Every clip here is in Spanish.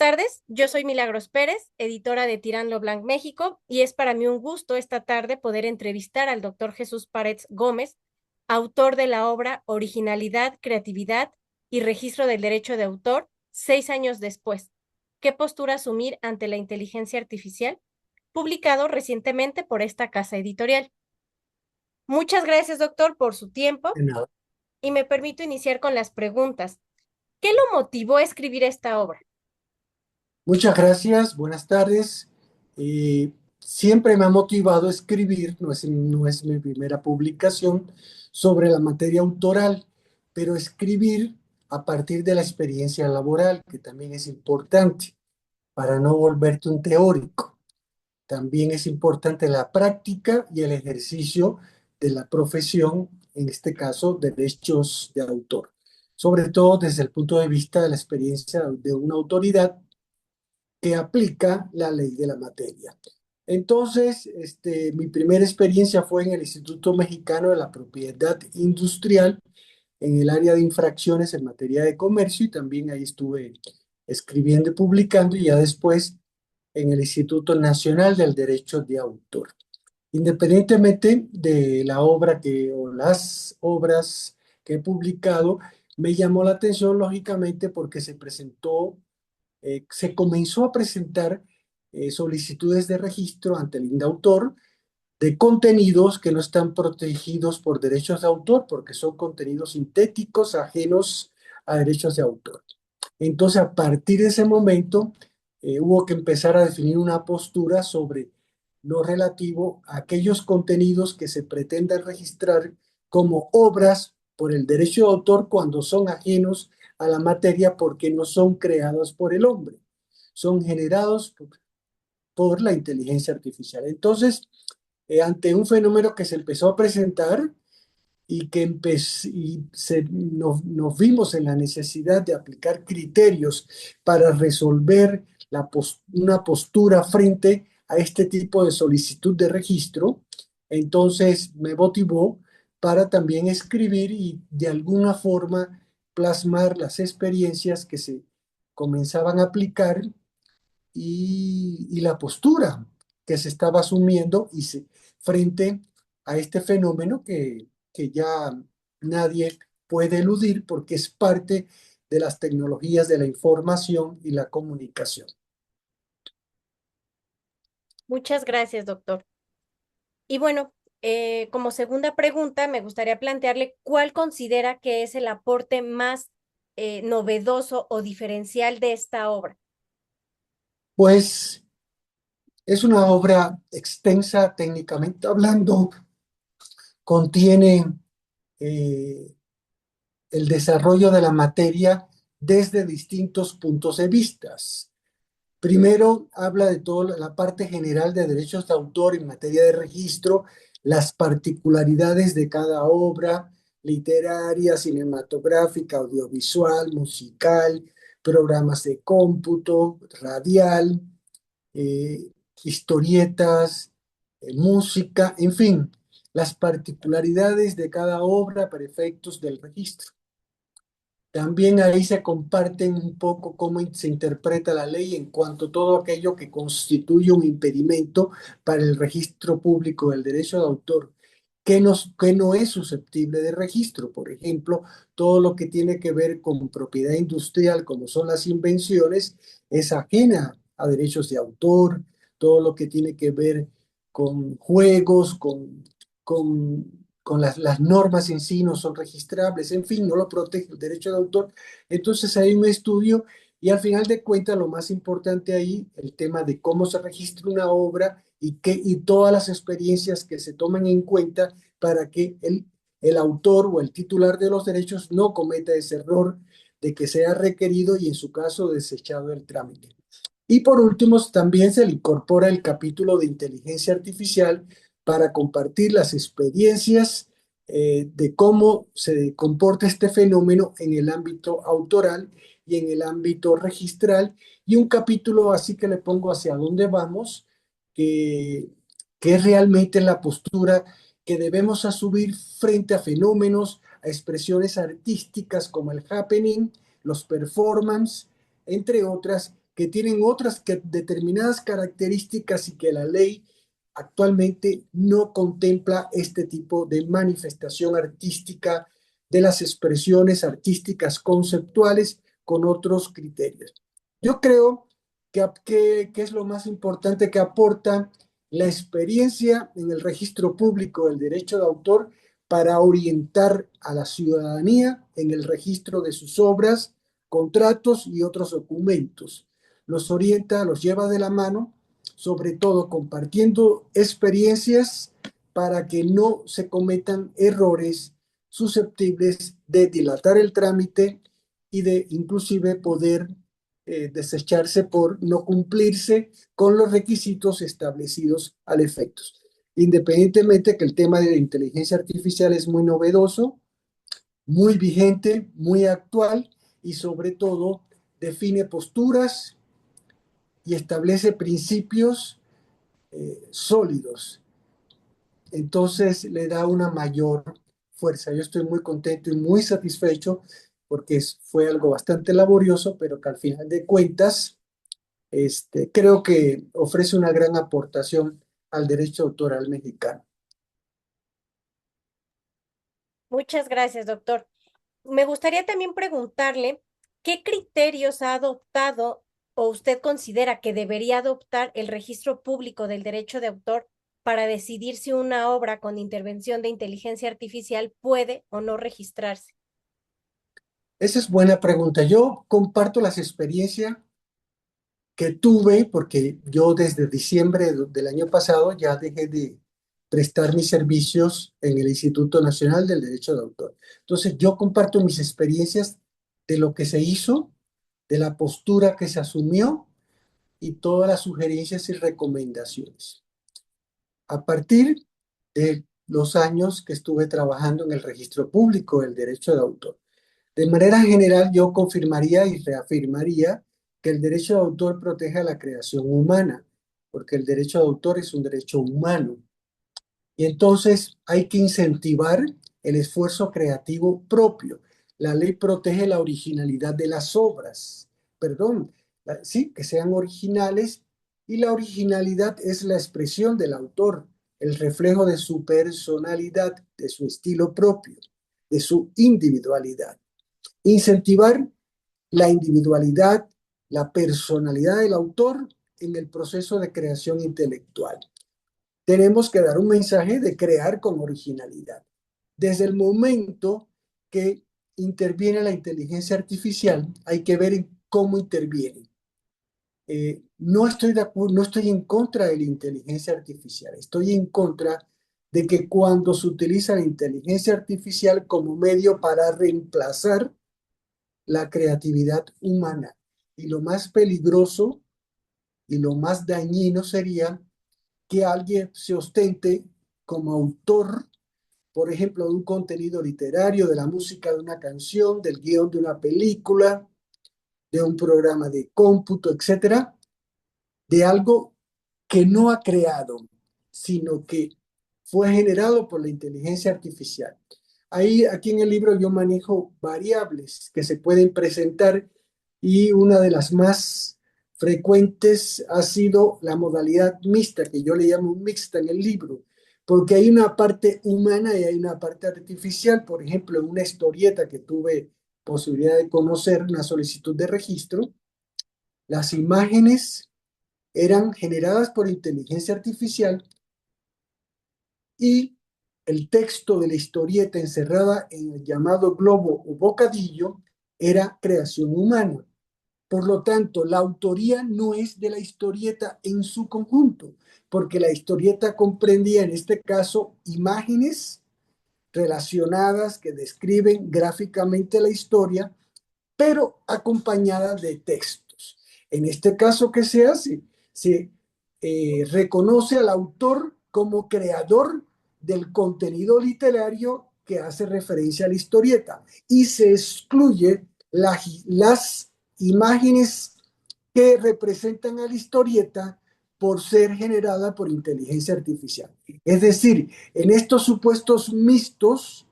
tardes, yo soy Milagros Pérez, editora de Tirán Lo Blanc México, y es para mí un gusto esta tarde poder entrevistar al doctor Jesús Paredes Gómez, autor de la obra Originalidad, Creatividad y Registro del Derecho de Autor, 6 años después. ¿Qué postura asumir ante la inteligencia artificial? Publicado recientemente por esta casa editorial. Muchas gracias, doctor, por su tiempo De nada. y me permito iniciar con las preguntas. ¿Qué lo motivó a escribir esta obra? Muchas gracias, buenas tardes. Siempre me ha motivado a escribir, no es mi primera publicación sobre la materia autoral, pero escribir a partir de la experiencia laboral, que también es importante, para no volverte un teórico. También es importante la práctica y el ejercicio de la profesión, en este caso, derechos de autor, sobre todo desde el punto de vista de la experiencia de una autoridad que aplica la ley de la materia. Entonces, mi primera experiencia fue en el Instituto Mexicano de la Propiedad Industrial, en el área de infracciones en materia de comercio, y también ahí estuve escribiendo y publicando, y ya después en el Instituto Nacional del Derecho de Autor. Independientemente de la obra o las obras que he publicado, me llamó la atención, lógicamente, porque se comenzó a presentar solicitudes de registro ante el INDAUTOR de contenidos que no están protegidos por derechos de autor, porque son contenidos sintéticos ajenos a derechos de autor. Entonces, a partir de ese momento, hubo que empezar a definir una postura sobre lo relativo a aquellos contenidos que se pretendan registrar como obras por el derecho de autor cuando son ajenos a la materia porque no son creados por el hombre, son generados por la inteligencia artificial. Entonces, ante un fenómeno que se empezó a presentar y que nos vimos en la necesidad de aplicar criterios para resolver una postura frente a este tipo de solicitud de registro, entonces me motivó para también escribir y de alguna forma plasmar las experiencias que se comenzaban a aplicar y la postura que se estaba asumiendo frente a este fenómeno que ya nadie puede eludir porque es parte de las tecnologías de la información y la comunicación. Muchas gracias, doctor. Y bueno, como segunda pregunta, me gustaría plantearle cuál considera que es el aporte más novedoso o diferencial de esta obra. Pues es una obra extensa técnicamente hablando, contiene eh, el desarrollo de la materia desde distintos puntos de vista. Primero, habla de toda la parte general de derechos de autor en materia de registro, las particularidades de cada obra literaria, cinematográfica, audiovisual, musical, programas de cómputo, radial, eh, historietas, música, en fin, las particularidades de cada obra para efectos del registro. También ahí se comparten un poco cómo se interpreta la ley en cuanto a todo aquello que constituye un impedimento para el registro público del derecho de autor, que no es susceptible de registro. Por ejemplo, todo lo que tiene que ver con propiedad industrial, como son las invenciones, es ajena a derechos de autor. Todo lo que tiene que ver con juegos, con las normas en sí no son registrables, en fin, no lo protege el derecho de autor. Entonces hay un estudio y al final de cuentas lo más importante ahí, el tema de cómo se registra una obra y todas las experiencias que se toman en cuenta para que el autor o el titular de los derechos no cometa ese error de que sea requerido y en su caso desechado el trámite. Y por último, también se le incorpora el capítulo de inteligencia artificial para compartir las experiencias de cómo se comporta este fenómeno en el ámbito autoral y en el ámbito registral. Y un capítulo así que le pongo hacia dónde vamos, que, que es realmente la postura que debemos asumir frente a fenómenos, a expresiones artísticas como el happening, los performance, entre otras, que tienen determinadas características y que la ley actualmente no contempla este tipo de manifestación artística de las expresiones artísticas conceptuales con otros criterios. Yo creo que es lo más importante que aporta la experiencia en el registro público del derecho de autor para orientar a la ciudadanía en el registro de sus obras, contratos y otros documentos. Los orienta, los lleva de la mano, sobre todo compartiendo experiencias para que no se cometan errores susceptibles de dilatar el trámite y de inclusive poder desecharse por no cumplirse con los requisitos establecidos al efecto. Independientemente que el tema de la inteligencia artificial es muy novedoso, muy vigente, muy actual y sobre todo define posturas y establece principios sólidos. Entonces le da una mayor fuerza. Yo estoy muy contento y muy satisfecho porque fue algo bastante laborioso, pero que al final de cuentas creo que ofrece una gran aportación al derecho autoral mexicano. Muchas gracias, doctor. Me gustaría también preguntarle qué criterios ha adoptado o usted considera que debería adoptar el registro público del derecho de autor para decidir si una obra con intervención de inteligencia artificial puede o no registrarse. Esa es buena pregunta. Yo comparto las experiencias que tuve porque yo desde diciembre del año pasado ya dejé de prestar mis servicios en el Instituto Nacional del Derecho de Autor. Entonces yo comparto mis experiencias de lo que se hizo, de la postura que se asumió y todas las sugerencias y recomendaciones. A partir de los años que estuve trabajando en el registro público del derecho de autor. De manera general, yo confirmaría y reafirmaría que el derecho de autor protege a la creación humana, porque el derecho de autor es un derecho humano. Y entonces hay que incentivar el esfuerzo creativo propio. La ley protege la originalidad de las obras, perdón, sí, que sean originales, y la originalidad es la expresión del autor, el reflejo de su personalidad, de su estilo propio, de su individualidad. Incentivar la individualidad, la personalidad del autor en el proceso de creación intelectual. Tenemos que dar un mensaje de crear con originalidad. Desde el momento que interviene la inteligencia artificial, hay que ver cómo interviene. No estoy de acuerdo, no estoy en contra de la inteligencia artificial, estoy en contra de que cuando se utiliza la inteligencia artificial como medio para reemplazar la creatividad humana. Y lo más peligroso y lo más dañino sería que alguien se ostente como autor, por ejemplo, de un contenido literario, de la música de una canción, del guión de una película, de un programa de cómputo, etcétera, de algo que no ha creado, sino que fue generado por la inteligencia artificial. Ahí, aquí en el libro yo manejo variables que se pueden presentar y una de las más frecuentes ha sido la modalidad mixta, que yo le llamo mixta en el libro, porque hay una parte humana y hay una parte artificial. Por ejemplo, en una historieta que tuve posibilidad de conocer, una solicitud de registro, las imágenes eran generadas por inteligencia artificial y el texto de la historieta encerrada en el llamado globo o bocadillo era creación humana. Por lo tanto, la autoría no es de la historieta en su conjunto, porque la historieta comprendía en este caso imágenes relacionadas que describen gráficamente la historia, pero acompañadas de textos. En este caso, ¿qué se hace? Se reconoce al autor como creador del contenido literario que hace referencia a la historieta y se excluye las imágenes que representan a la historieta por ser generada por inteligencia artificial. Es decir, en estos supuestos mixtos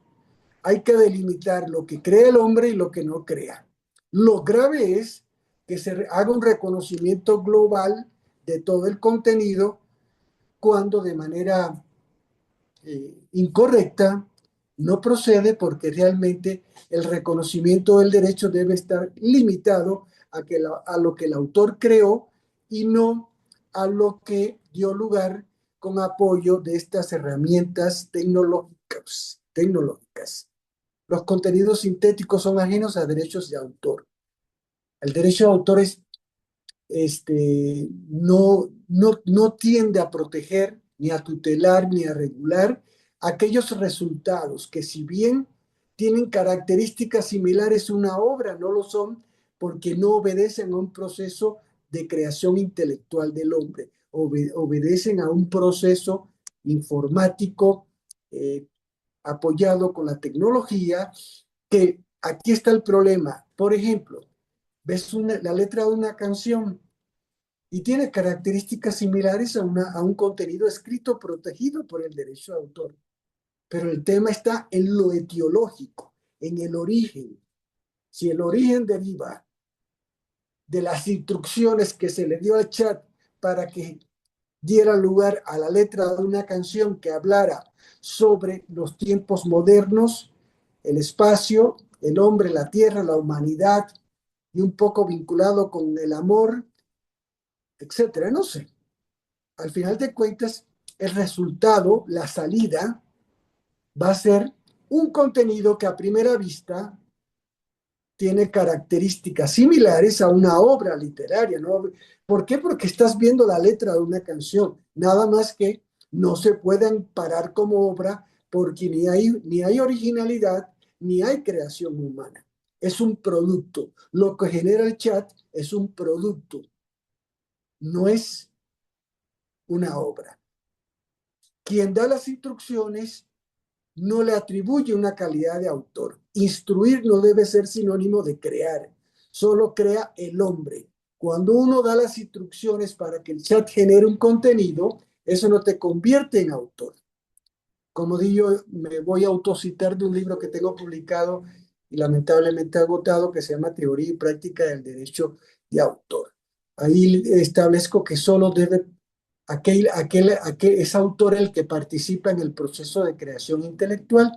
hay que delimitar lo que crea el hombre y lo que no crea. Lo grave es que haga un reconocimiento global de todo el contenido cuando de manera incorrecta no procede, porque realmente el reconocimiento del derecho debe estar limitado a lo que el autor creó y no a lo que dio lugar con apoyo de estas herramientas tecnológicas. Los contenidos sintéticos son ajenos a derechos de autor. El derecho de autor no tiende a proteger, ni a tutelar, ni a regular aquellos resultados que, si bien tienen características similares a una obra, no lo son porque no obedecen a un proceso de creación intelectual del hombre, obedecen a un proceso informático eh, apoyado con la tecnología, que aquí está el problema. Por ejemplo, ves la letra de una canción y tiene características similares a un contenido escrito protegido por el derecho de autor. Pero el tema está en lo etiológico, en el origen. Si el origen deriva de las instrucciones que se le dio al chat para que diera lugar a la letra de una canción que hablara sobre los tiempos modernos, el espacio, el hombre, la tierra, la humanidad, y un poco vinculado con el amor, etcétera, no sé. Al final de cuentas, el resultado, la salida, va a ser un contenido que a primera vista tiene características similares a una obra literaria, ¿no? ¿Por qué? Porque estás viendo la letra de una canción, nada más que no se pueden parar como obra porque ni hay originalidad ni hay creación humana. Es un producto. Lo que genera el chat es un producto, no es una obra. Quien da las instrucciones no le atribuye una calidad de autor. Instruir no debe ser sinónimo de crear, solo crea el hombre. Cuando uno da las instrucciones para que el chat genere un contenido, eso no te convierte en autor. Como digo, me voy a autocitar de un libro que tengo publicado y lamentablemente agotado, que se llama Teoría y Práctica del Derecho de Autor. Ahí establezco que solo debe es autor el que participa en el proceso de creación intelectual,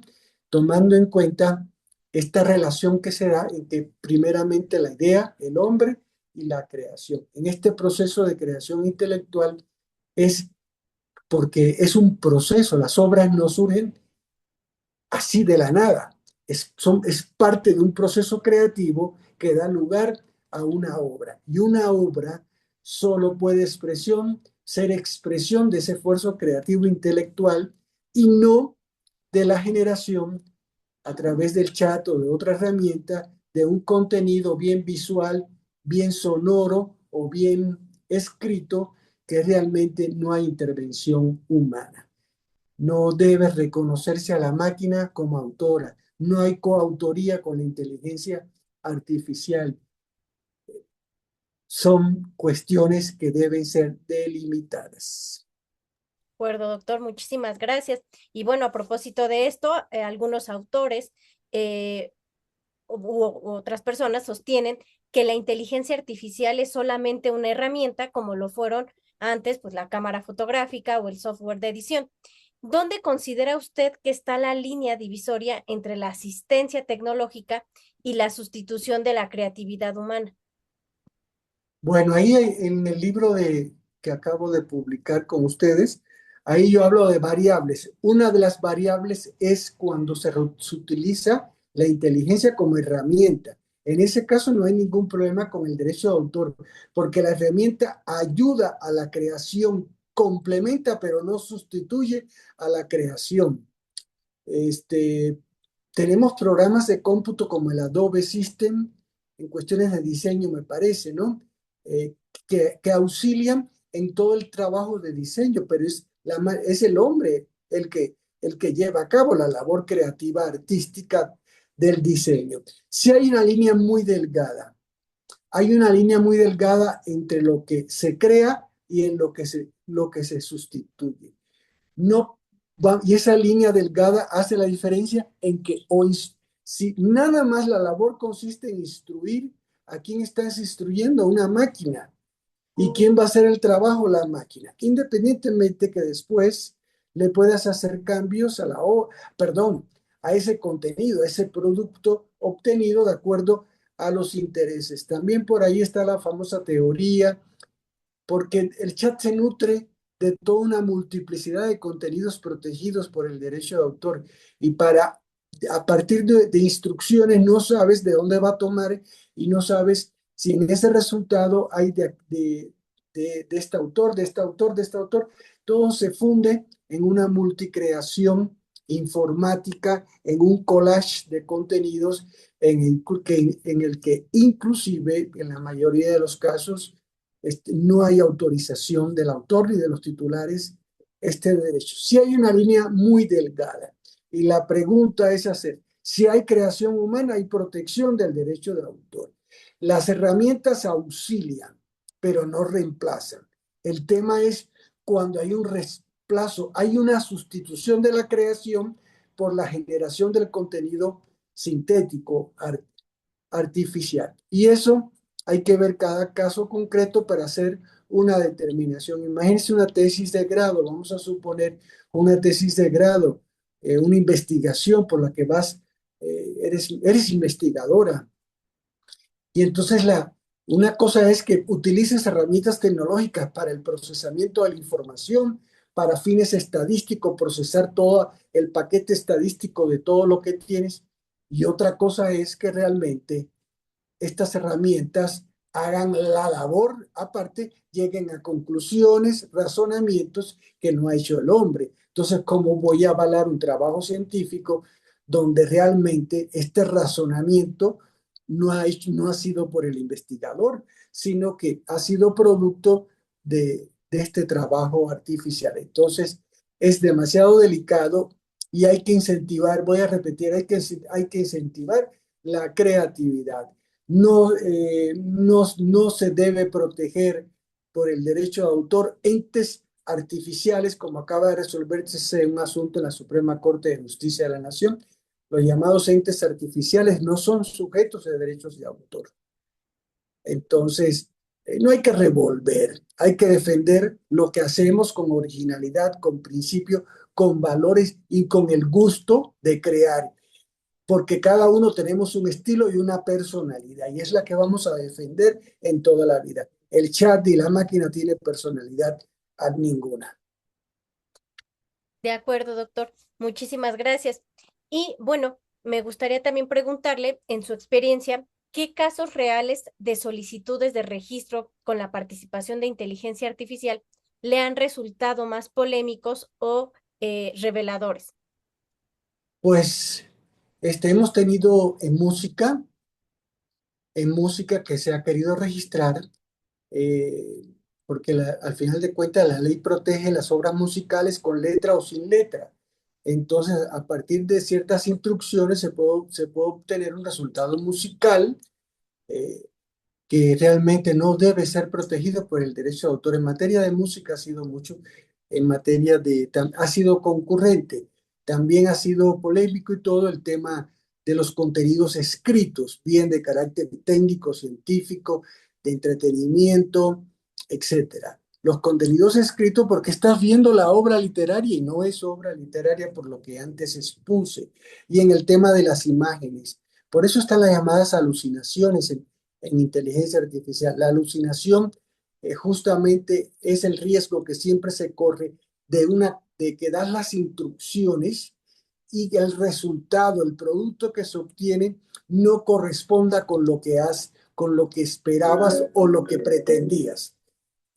tomando en cuenta esta relación que se da entre primeramente la idea, el hombre y la creación. En este proceso de creación intelectual es porque es un proceso, las obras no surgen así de la nada, es parte de un proceso creativo que da lugar a una obra. Y una obra solo puede ser expresión de ese esfuerzo creativo intelectual y no de la generación a través del chat o de otra herramienta de un contenido bien visual, bien sonoro o bien escrito, que realmente no hay intervención humana. No debe reconocerse a la máquina como autora. No hay coautoría con la inteligencia artificial. Son cuestiones que deben ser delimitadas. De acuerdo, doctor, muchísimas gracias. Y bueno, a propósito de esto, algunos autores eh, u otras personas sostienen que la inteligencia artificial es solamente una herramienta, como lo fueron antes, pues la cámara fotográfica o el software de edición. ¿Dónde considera usted que está la línea divisoria entre la asistencia tecnológica y la sustitución de la creatividad humana? Bueno, ahí en el libro que acabo de publicar con ustedes, ahí yo hablo de variables. Una de las variables es cuando se utiliza la inteligencia como herramienta. En ese caso no hay ningún problema con el derecho de autor, porque la herramienta ayuda a la creación, complementa, pero no sustituye a la creación. Este, Tenemos programas de cómputo como el Adobe System, en cuestiones de diseño, me parece, ¿no? Eh, que auxilian en todo el trabajo de diseño, pero es el hombre el que lleva a cabo la labor creativa, artística del diseño. Si hay una línea muy delgada, hay una línea muy delgada entre lo que se crea y en lo que se sustituye. No y esa línea delgada hace la diferencia en que si nada más la labor consiste en instruir, ¿A quién estás instruyendo? A una máquina. ¿Y quién va a hacer el trabajo? La máquina. Independientemente que después le puedas hacer cambios a perdón, a ese contenido, a ese producto obtenido de acuerdo a los intereses. También por ahí está la famosa teoría, porque el chat se nutre de toda una multiplicidad de contenidos protegidos por el derecho de autor y a partir de instrucciones no sabes de dónde va a tomar y no sabes si en ese resultado hay de este autor, de este autor, de este autor, todo se funde en una multicreación informática, en un collage de contenidos en el que inclusive en la mayoría de los casos no hay autorización del autor ni de los titulares este derecho. Si hay una línea muy delgada y la pregunta es hacer, si hay creación humana, hay protección del derecho de autor. Las herramientas auxilian, pero no reemplazan. El tema es cuando hay un reemplazo, hay una sustitución de la creación por la generación del contenido sintético, artificial. Y eso hay que ver cada caso concreto para hacer una determinación. Imagínense una tesis de grado, vamos a suponer una tesis de grado, una investigación por la que eres investigadora. Y entonces una cosa es que utilices herramientas tecnológicas para el procesamiento de la información, para fines estadísticos, procesar todo el paquete estadístico de todo lo que tienes. Y otra cosa es que realmente estas herramientas hagan la labor, aparte, lleguen a conclusiones, razonamientos que no ha hecho el hombre. Entonces, ¿cómo voy a avalar un trabajo científico donde realmente este razonamiento no ha sido por el investigador, sino que ha sido producto de este trabajo artificial? Entonces, es demasiado delicado y hay que incentivar, voy a repetir, hay que incentivar la creatividad. No se debe proteger por el derecho de autor entes artificiales, como acaba de resolverse un asunto en la Suprema Corte de Justicia de la Nación. Los llamados entes artificiales no son sujetos de derechos de autor. Entonces, no hay que revolver, hay que defender lo que hacemos con originalidad, con principio, con valores y con el gusto de crear, porque cada uno tenemos un estilo y una personalidad, y es la que vamos a defender en toda la vida. El chat y la máquina tiene personalidad ninguna. De acuerdo, doctor. Muchísimas gracias. Y bueno, me gustaría también preguntarle, en su experiencia, ¿qué casos reales de solicitudes de registro con la participación de inteligencia artificial le han resultado más polémicos o reveladores? Pues hemos tenido en música que se ha querido registrar, eh, porque al final de cuentas la ley protege las obras musicales con letra o sin letra. Entonces, a partir de ciertas instrucciones se puede obtener un resultado musical eh, que realmente no debe ser protegido por el derecho de autor. En materia de música ha sido mucho, en materia ha sido concurrente, también ha sido polémico y todo el tema de los contenidos escritos, bien de carácter técnico, científico, de entretenimiento, etcétera. Los contenidos escritos porque estás viendo la obra literaria y no es obra literaria por lo que antes expuse. Y en el tema de las imágenes. Por eso están las llamadas alucinaciones en inteligencia artificial. La alucinación justamente es el riesgo que siempre se corre de que das las instrucciones y que el resultado, el producto que se obtiene, no corresponda con lo que esperabas o lo que pretendías.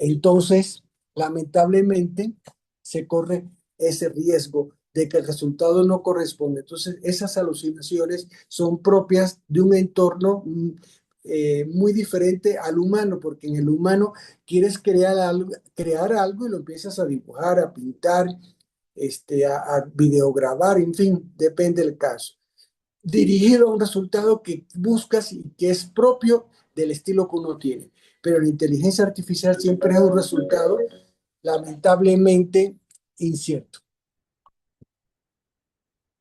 Entonces, lamentablemente, se corre ese riesgo de que el resultado no corresponde. Entonces, esas alucinaciones son propias de un entorno muy diferente al humano, porque en el humano quieres crear algo y lo empiezas a dibujar, a pintar, a videograbar, en fin, depende del caso. Dirigido a un resultado que buscas y que es propio del estilo que uno tiene. Pero la inteligencia artificial siempre es un resultado lamentablemente incierto.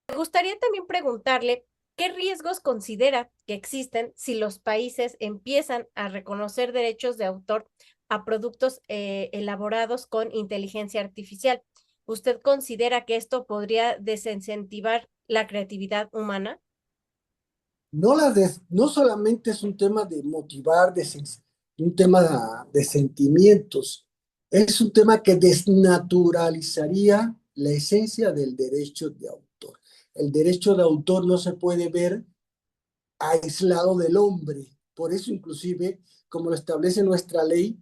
Me gustaría también preguntarle ¿Qué riesgos considera que existen si los países empiezan a reconocer derechos de autor a productos elaborados con inteligencia artificial? ¿Usted considera que esto podría desincentivar la creatividad humana? No solamente es un tema de motivar, un tema de sentimientos, es un tema que desnaturalizaría la esencia del derecho de autor. El derecho de autor no se puede ver aislado del hombre. Por eso, inclusive, como lo establece nuestra ley,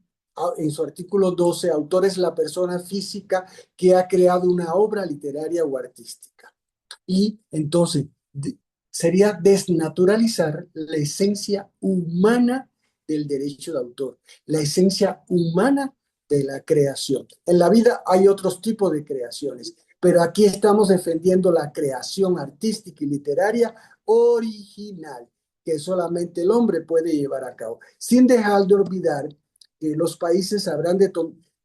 en su artículo 12, autor es la persona física que ha creado una obra literaria o artística. Y entonces sería desnaturalizar la esencia humana del derecho de autor, la esencia humana de la creación. En la vida hay otros tipos de creaciones, pero aquí estamos defendiendo la creación artística y literaria original que solamente el hombre puede llevar a cabo, sin dejar de olvidar que los países habrán de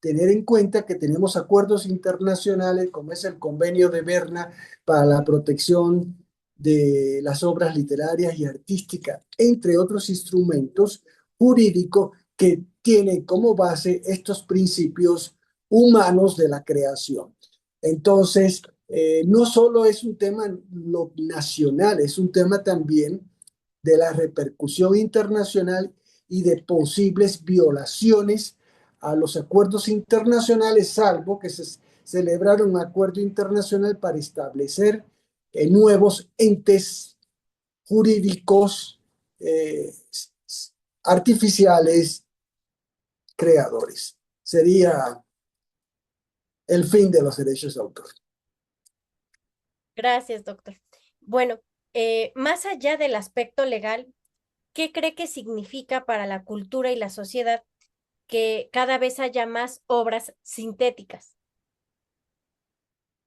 tener en cuenta que tenemos acuerdos internacionales como es el Convenio de Berna para la protección de las obras literarias y artísticas, entre otros instrumentos jurídicos que tienen como base estos principios humanos de la creación. Entonces, no solo es un tema lo nacional, es un tema también de la repercusión internacional y de posibles violaciones a los acuerdos internacionales, salvo que se celebraron un acuerdo internacional para establecer nuevos entes jurídicos eh, artificiales creadores. Sería el fin de los derechos de autor. Gracias, doctor. Bueno, más allá del aspecto legal, ¿qué cree que significa para la cultura y la sociedad que cada vez haya más obras sintéticas?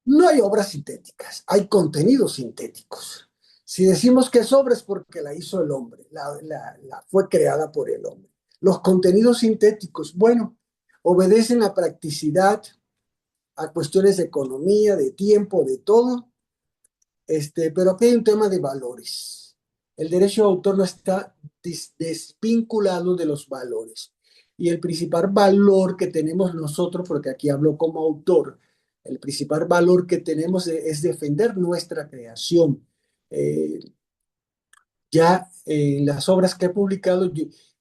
No hay obras sintéticas, hay contenidos sintéticos. Si decimos que es obra es porque la hizo el hombre, fue creada por el hombre. Los contenidos sintéticos, bueno, obedecen a practicidad, a cuestiones de economía, de tiempo, de todo, pero aquí hay un tema de valores. El derecho de autor no está desvinculado de los valores. Y el principal valor que tenemos nosotros, porque aquí hablo como autor, el principal valor que tenemos es defender nuestra creación. Eh, ya en las obras que he publicado,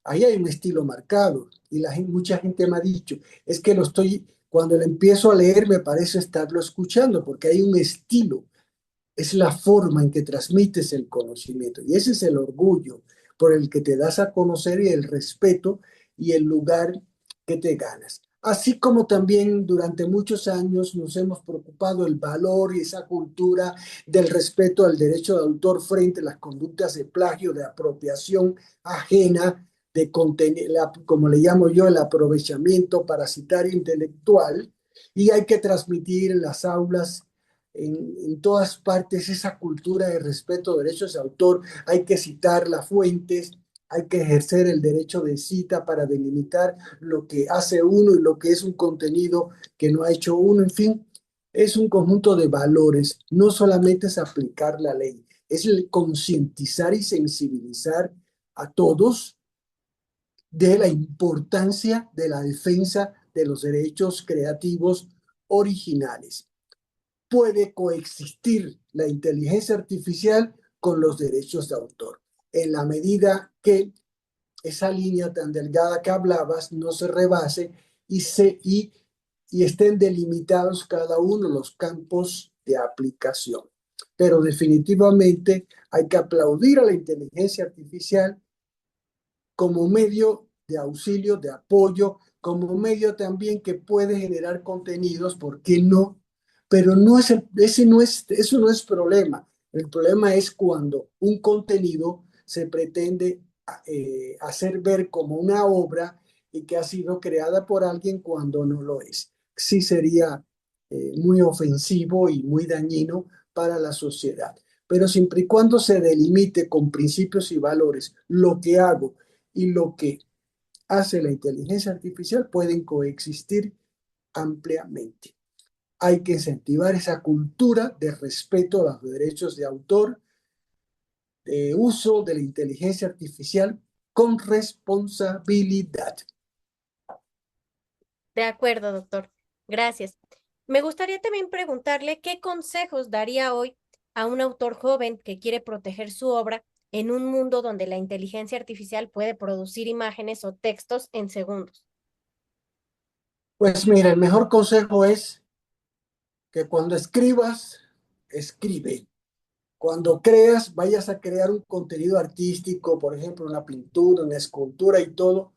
ahí hay un estilo marcado y mucha gente me ha dicho, es que cuando lo empiezo a leer me parece estarlo escuchando porque hay un estilo, es la forma en que transmites el conocimiento y ese es el orgullo por el que te das a conocer y el respeto y el lugar que te ganas. Así como también durante muchos años nos hemos preocupado el valor y esa cultura del respeto al derecho de autor frente a las conductas de plagio, de apropiación ajena, de como le llamo yo, el aprovechamiento parasitario intelectual, y hay que transmitir en las aulas en todas partes esa cultura de respeto a derechos de autor, hay que citar las fuentes, hay que ejercer el derecho de cita para delimitar lo que hace uno y lo que es un contenido que no ha hecho uno, en fin, es un conjunto de valores, no solamente es aplicar la ley, es el concientizar y sensibilizar a todos de la importancia de la defensa de los derechos creativos originales. Puede coexistir la inteligencia artificial con los derechos de autor, en la medida que esa línea tan delgada que hablabas no se rebase y estén delimitados cada uno los campos de aplicación. Pero definitivamente hay que aplaudir a la inteligencia artificial como medio de auxilio, de apoyo, como medio también que puede generar contenidos, ¿por qué no? Pero eso no es problema. El problema es cuando un contenido se pretende hacer ver como una obra y que ha sido creada por alguien cuando no lo es. Sí sería muy ofensivo y muy dañino para la sociedad. Pero siempre y cuando se delimite con principios y valores lo que hago y lo que hace la inteligencia artificial pueden coexistir ampliamente. Hay que incentivar esa cultura de respeto a los derechos de autor de uso de la inteligencia artificial con responsabilidad. De acuerdo, doctor. Gracias. Me gustaría también preguntarle qué consejos daría hoy a un autor joven que quiere proteger su obra en un mundo donde la inteligencia artificial puede producir imágenes o textos en segundos. Pues mira, el mejor consejo es que cuando escribas, escribe. Cuando creas, vayas a crear un contenido artístico, por ejemplo, una pintura, una escultura y todo,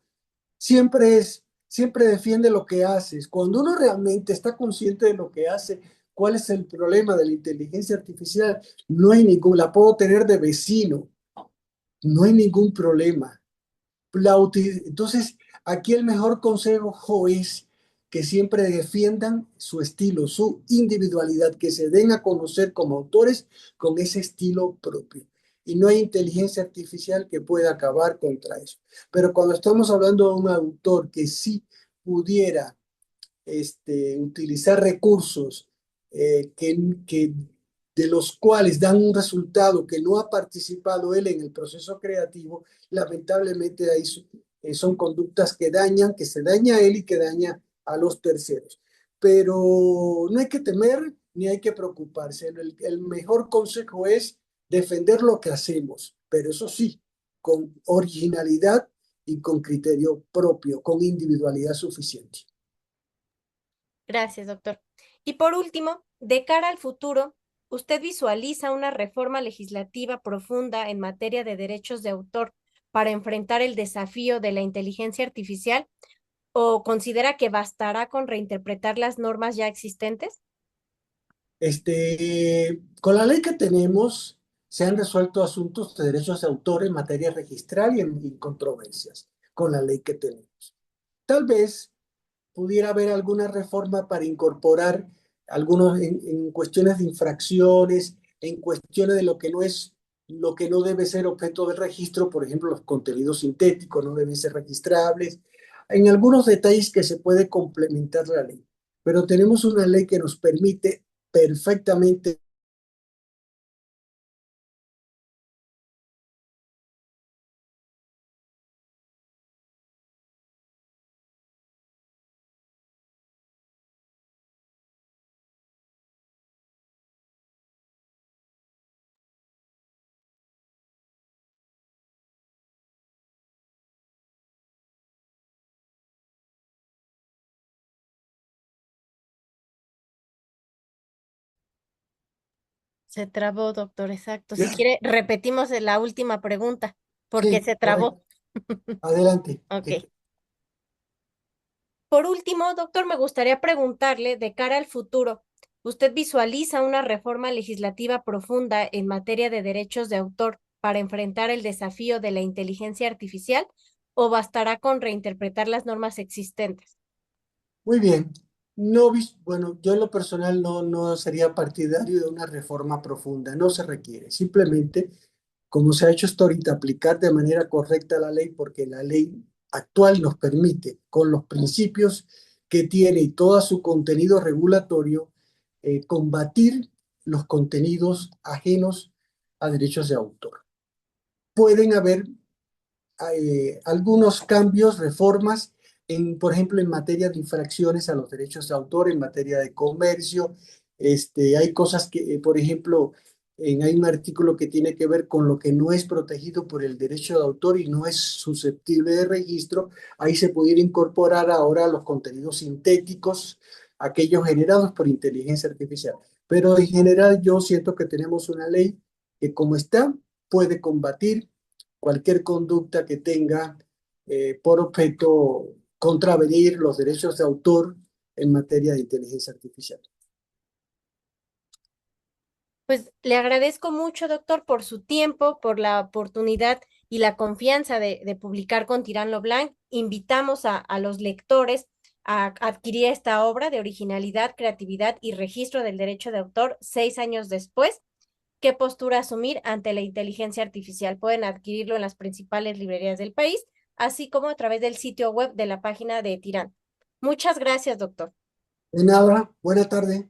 siempre defiende lo que haces. Cuando uno realmente está consciente de lo que hace, ¿cuál es el problema de la inteligencia artificial? No hay ningún, la puedo tener de vecino, no hay ningún problema. Entonces, aquí el mejor consejo es que siempre defiendan su estilo, su individualidad, que se den a conocer como autores con ese estilo propio. Y no hay inteligencia artificial que pueda acabar contra eso. Pero cuando estamos hablando de un autor que sí pudiera utilizar recursos que de los cuales dan un resultado que no ha participado él en el proceso creativo, lamentablemente ahí son conductas que dañan, que se daña a él y que daña a los terceros. Pero no hay que temer ni hay que preocuparse. El mejor consejo es defender lo que hacemos, pero eso sí, con originalidad y con criterio propio, con individualidad suficiente. Gracias, doctor. Y por último, de cara al futuro, ¿usted visualiza una reforma legislativa profunda en materia de derechos de autor para enfrentar el desafío de la inteligencia artificial o considera que bastará con reinterpretar las normas ya existentes? Con la ley que tenemos, se han resuelto asuntos de derechos de autor en materia registral y en controversias, con la ley que tenemos. Tal vez pudiera haber alguna reforma para incorporar algunos en cuestiones de infracciones, en cuestiones de lo que no debe ser objeto de registro, por ejemplo, los contenidos sintéticos no deben ser registrables, en algunos detalles que se puede complementar la ley. Pero tenemos una ley que nos permite perfectamente. Se trabó, doctor, exacto. Si quiere, repetimos la última pregunta, porque Sí, se trabó. correcto. Adelante. Ok. Por último, doctor, me gustaría preguntarle, de cara al futuro, ¿usted visualiza una reforma legislativa profunda en materia de derechos de autor para enfrentar el desafío de la inteligencia artificial o bastará con reinterpretar las normas existentes? Muy bien. No, bueno, yo en lo personal no sería partidario de una reforma profunda, no se requiere. Simplemente, como se ha hecho hasta ahorita, aplicar de manera correcta la ley, porque la ley actual nos permite, con los principios que tiene y todo su contenido regulatorio, combatir los contenidos ajenos a derechos de autor. Pueden haber algunos cambios, reformas, por ejemplo, en materia de infracciones a los derechos de autor, en materia de comercio. Hay cosas que, por ejemplo, hay un artículo que tiene que ver con lo que no es protegido por el derecho de autor y no es susceptible de registro. Ahí se pudiera incorporar ahora los contenidos sintéticos, aquellos generados por inteligencia artificial. Pero en general yo siento que tenemos una ley que como está puede combatir cualquier conducta que tenga por objeto contravenir los derechos de autor en materia de inteligencia artificial. Pues le agradezco mucho, doctor, por su tiempo, por la oportunidad y la confianza de publicar con Tirán Blanc. Invitamos a los lectores a adquirir esta obra de originalidad, creatividad y registro del derecho de autor 6 años después. ¿Qué postura asumir ante la inteligencia artificial? Pueden adquirirlo en las principales librerías del país, así como a través del sitio web de la página de Tirán. Muchas gracias, doctor. De nada, buena tarde.